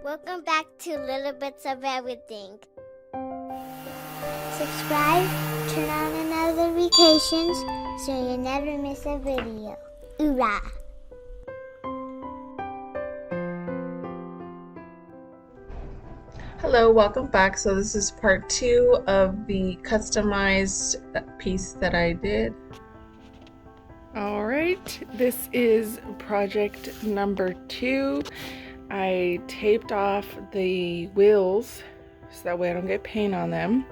Welcome back to Little Bits of Everything. Subscribe, turn on notifications so you never miss a video. Hoorah! Hello, welcome back. So this is part 2 of the customized piece that I did. All right, this is project number 2. I taped off the wheels so that way I don't get paint on them.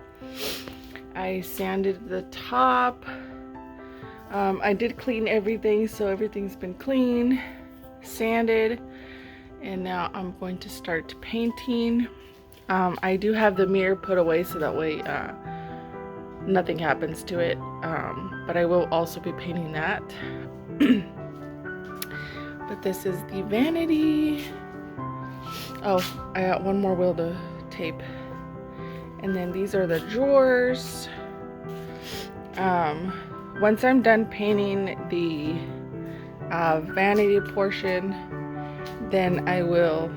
I sanded the top. I did clean everything, so everything's been clean, sanded, and now I'm going to start painting. I do have the mirror put away so that way nothing happens to it, but I will also be painting that. But this is the vanity. Oh, I got one more wheel to tape. And then these are the drawers. Once I'm done painting the vanity portion, then I will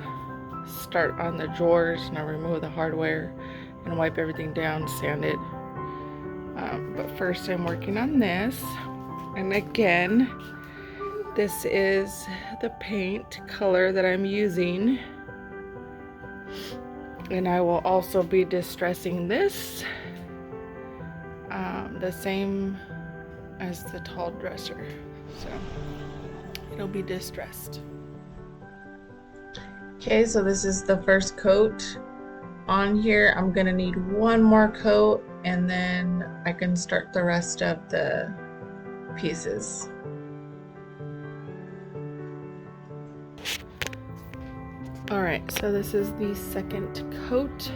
start on the drawers and I'll remove the hardware and wipe everything down, sand it. But first I'm working on this. And again, this is the paint color that I'm using. And I will also be distressing this the same as the tall dresser. So it'll be distressed. Okay, so this is the first coat on here. I'm gonna need one more coat and then I can start the rest of the pieces. Alright, so this is the second coat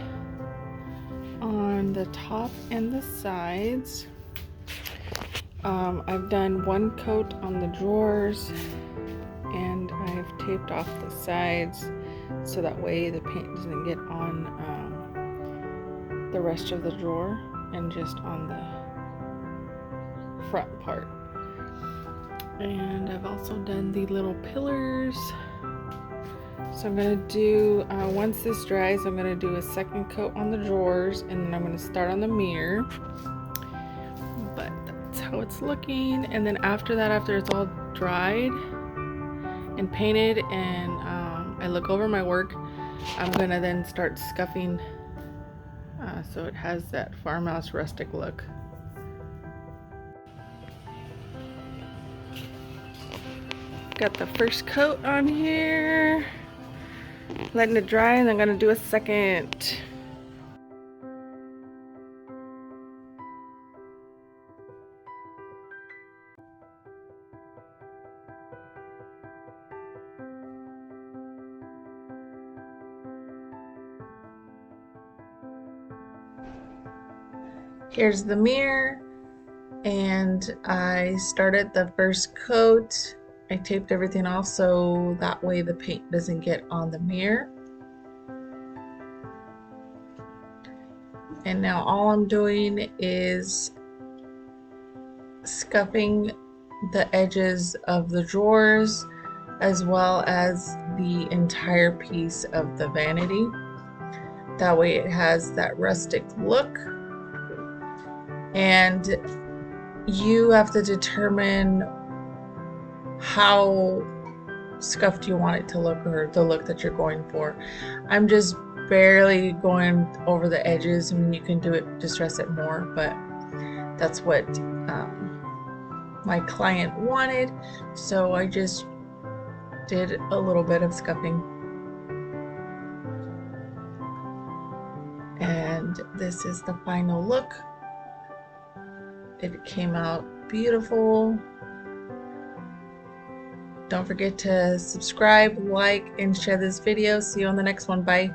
on the top and the sides. I've done one coat on the drawers and I've taped off the sides so that way the paint doesn't get on the rest of the drawer and just on the front part. And I've also done the little pillars. So I'm going to do, once this dries, I'm going to do a second coat on the drawers and then I'm going to start on the mirror. But that's how it's looking. And then after that, after it's all dried and painted and I look over my work, I'm going to then start scuffing so it has that farmhouse rustic look. Got the first coat on here. Letting it dry and I'm gonna do a second. Here's the mirror and I started the first coat. I taped everything off so that way the paint doesn't get on the mirror. And now all I'm doing is scuffing the edges of the drawers as well as the entire piece of the vanity. That way it has that rustic look. And you have to determine how scuffed you want it to look or the look that you're going for. I'm just barely going over the edges. I mean, you can do it, distress it more, but that's what my client wanted. So I just did a little bit of scuffing. And this is the final look. It came out beautiful. Don't forget to subscribe, like, and share this video. See you on the next one. Bye.